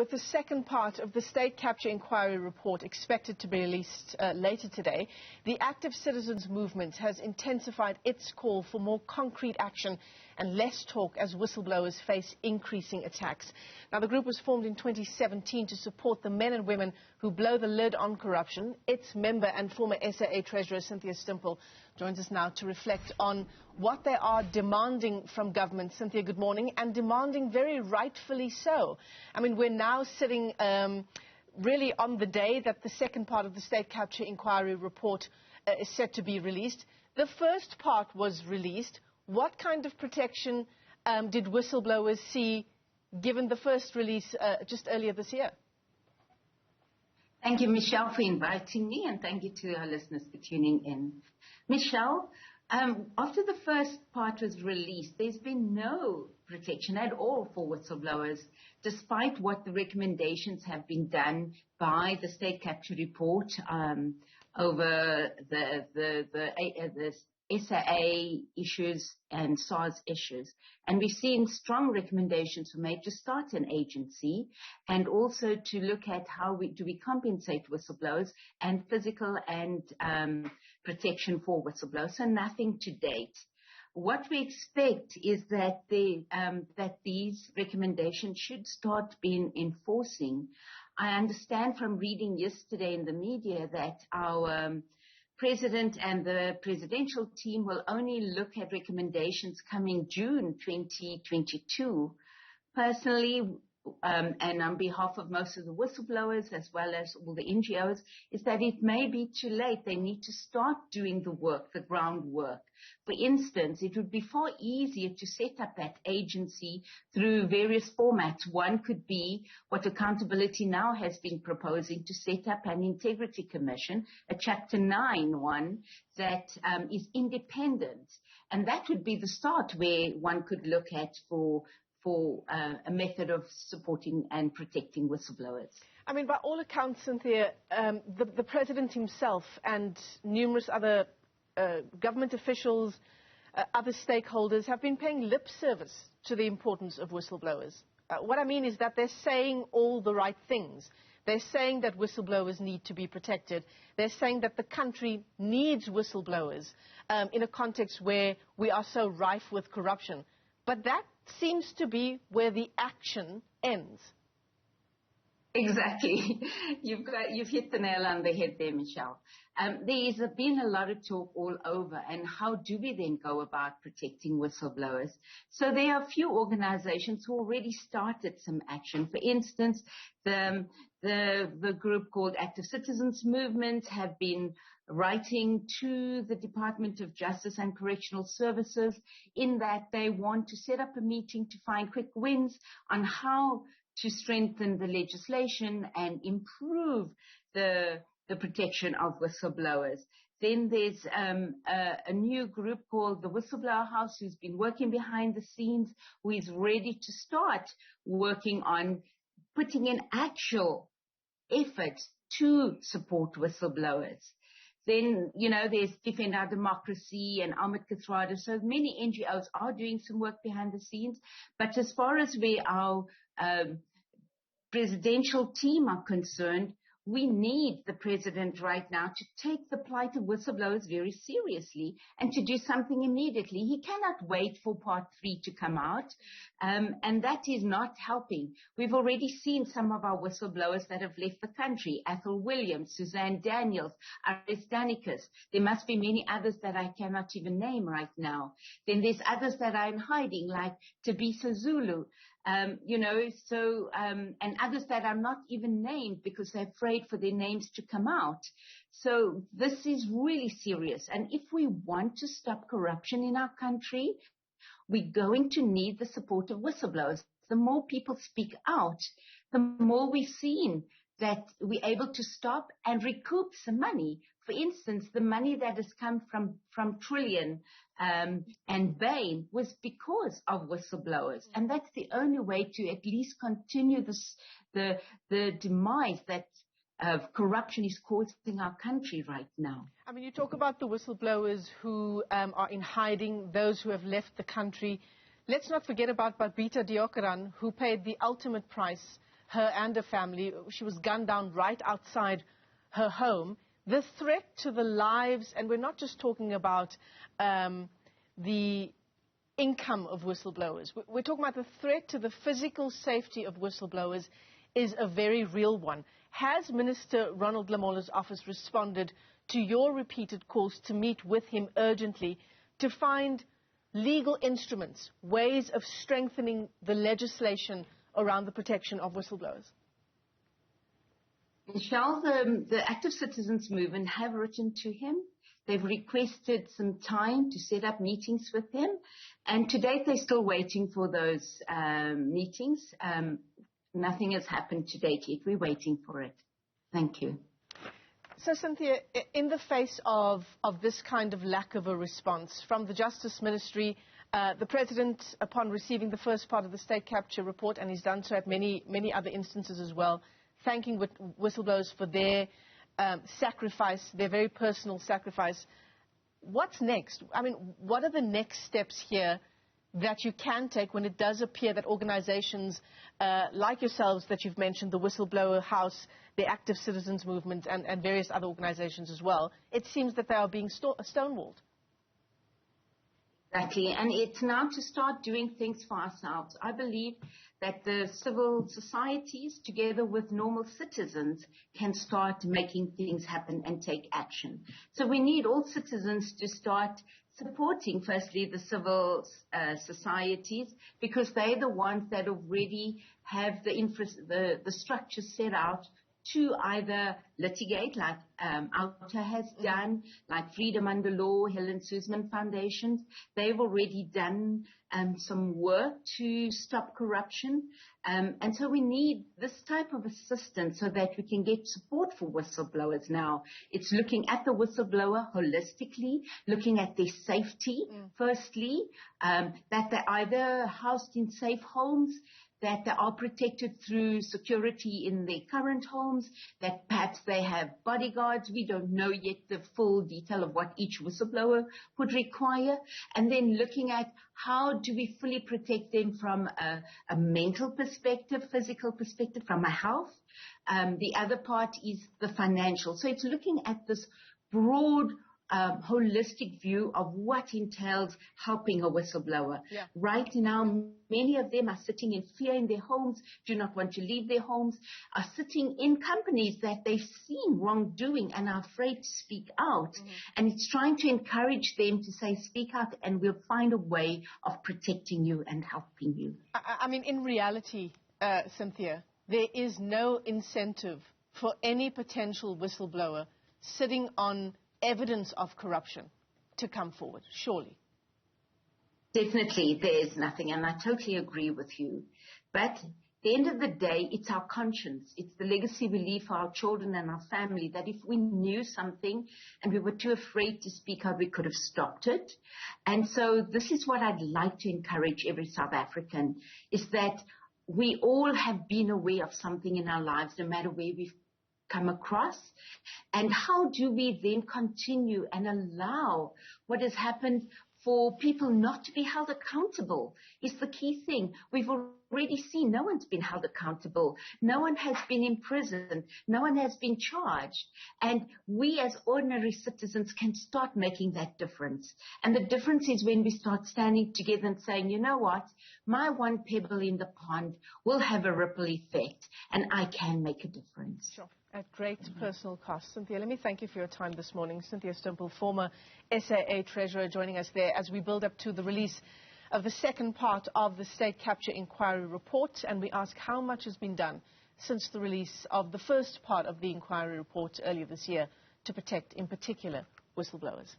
with the second part of the state capture inquiry report expected to be released later today, the Active Citizens Movement has intensified its call for more concrete action and less talk as whistleblowers face increasing attacks. Now, the group was formed in 2017 to support the men and women who blow the lid on corruption. Its member and former SAA Treasurer Cynthia Stimpel joins us now to reflect on what they are demanding from government. Cynthia, good morning, and demanding very rightfully so. I mean, we're now sitting really on the day that the second part of the state capture inquiry report is set to be released. The first part was released. What kind of protection did whistleblowers see given the first release just earlier this year? Thank you, Michelle, for inviting me, and thank you to our listeners for tuning in. Michelle, after the first part was released, there's been no protection at all for whistleblowers, despite what the recommendations have been done by the state capture report over the SAA issues and SARS issues. And we've seen strong recommendations were made to start an agency and also to look at how we compensate whistleblowers and physical and protection for whistleblowers. So nothing to date. What we expect is that that these recommendations should start being enforcing. I understand from reading yesterday in the media that our President and the presidential team will only look at recommendations coming June 2022. Personally, and on behalf of most of the whistleblowers as well as all the NGOs, is that it may be too late. They need to start doing the work, the groundwork. For instance, it would be far easier to set up that agency through various formats. One could be what Accountability Now has been proposing, to set up an integrity commission, a Chapter 9 one that is independent. And that would be the start where one could look at for a method of supporting and protecting whistleblowers. I mean, by all accounts, Cynthia, the President himself and numerous other government officials, other stakeholders have been paying lip service to the importance of whistleblowers. What I mean is that they're saying all the right things. They're saying that whistleblowers need to be protected. They're saying that the country needs whistleblowers in a context where we are so rife with corruption. But that seems to be where the action ends. Exactly. You've hit the nail on the head there, Michelle. There's been a lot of talk all over, and how do we then go about protecting whistleblowers? So there are a few organizations who already started some action. For instance, the group called Active Citizens Movement have been writing to the Department of Justice and Correctional Services in that they want to set up a meeting to find quick wins on how to strengthen the legislation and improve the protection of whistleblowers. Then there's a new group called the Whistleblower House who's been working behind the scenes, who is ready to start working on putting in actual efforts to support whistleblowers. Then, there's Defend Our Democracy and Ahmed Kathrada. So many NGOs are doing some work behind the scenes. But as far as where our presidential team are concerned, we need the president right now to take the plight of whistleblowers very seriously and to do something immediately. He cannot wait for Part 3 to come out, and that is not helping. We've already seen some of our whistleblowers that have left the country: Athol Williams, Suzanne Daniels, Aris Danikas. There must be many others that I cannot even name right now. Then there's others that are in hiding, like Tabisa Zulu. And others that are not even named because they're afraid for their names to come out. So this is really serious. And if we want to stop corruption in our country, we're going to need the support of whistleblowers. The more people speak out, the more we've seen that we're able to stop and recoup some money. For instance, the money that has come from Trillion and Bain was because of whistleblowers. And that's the only way to at least continue the demise that corruption is causing our country right now. I mean, you talk about the whistleblowers who are in hiding, those who have left the country. Let's not forget about Babita Deokaran, who paid the ultimate price. her and her family. She was gunned down right outside her home. The threat to the lives, and we're not just talking about the income of whistleblowers. We're talking about the threat to the physical safety of whistleblowers is a very real one. Has Minister Ronald Lamola's office responded to your repeated calls to meet with him urgently to find legal instruments, ways of strengthening the legislation around the protection of whistleblowers? Michelle, the active citizens movement have written to him. They've requested some time to set up meetings with him. And to date, they're still waiting for those meetings. Nothing has happened to date yet. We're waiting for it. Thank you. So, Cynthia, in the face of this kind of lack of a response from the Justice Ministry, the President, upon receiving the first part of the state capture report, and he's done so at many other instances as well, thanking whistleblowers for their sacrifice, their very personal sacrifice. What's next? I mean, what are the next steps here that you can take when it does appear that organizations like yourselves that you've mentioned, the Whistleblower House, the Active Citizens Movement, and various other organizations as well, it seems that they are being stonewalled? Exactly, and it's now to start doing things for ourselves. I believe that the civil societies, together with normal citizens, can start making things happen and take action. So we need all citizens to start supporting, firstly, the civil societies, because they're the ones that already have the structure set out to either litigate, like Alta has done, like Freedom Under Law, Helen Suzman Foundations. They've already done some work to stop corruption. And so we need this type of assistance so that we can get support for whistleblowers now. It's looking at the whistleblower holistically, looking at their safety, firstly, that they're either housed in safe homes, that they are protected through security in their current homes, that perhaps they have bodyguards. We don't know yet the full detail of what each whistleblower would require. And then looking at how do we fully protect them from a mental perspective, physical perspective, from a health. The other part is the financial. So it's looking at this broad holistic view of what entails helping a whistleblower. Yeah. Right now, many of them are sitting in fear in their homes, do not want to leave their homes, are sitting in companies that they've seen wrongdoing and are afraid to speak out. And it's trying to encourage them to say, speak out, and we'll find a way of protecting you and helping you. I mean, in reality, Cynthia, there is no incentive for any potential whistleblower sitting on evidence of corruption to come forward, surely. Definitely, there's nothing, and I totally agree with you. But at the end of the day, it's our conscience. It's the legacy we leave for our children and our family, that if we knew something and we were too afraid to speak out, we could have stopped it. And so this is what I'd like to encourage every South African, is that we all have been aware of something in our lives, no matter where we've come across, and how do we then continue and allow what has happened for people not to be held accountable is the key thing. We've already seen no one's been held accountable. No one has been imprisoned. No one has been charged. And we as ordinary citizens can start making that difference. And the difference is when we start standing together and saying, you know what, my one pebble in the pond will have a ripple effect, and I can make a difference. Sure. At great personal cost. Cynthia, let me thank you for your time this morning. Cynthia Stimpel, former SAA treasurer, joining us there as we build up to the release of the second part of the State Capture Inquiry report, and we ask how much has been done since the release of the first part of the inquiry report earlier this year to protect, in particular, whistleblowers.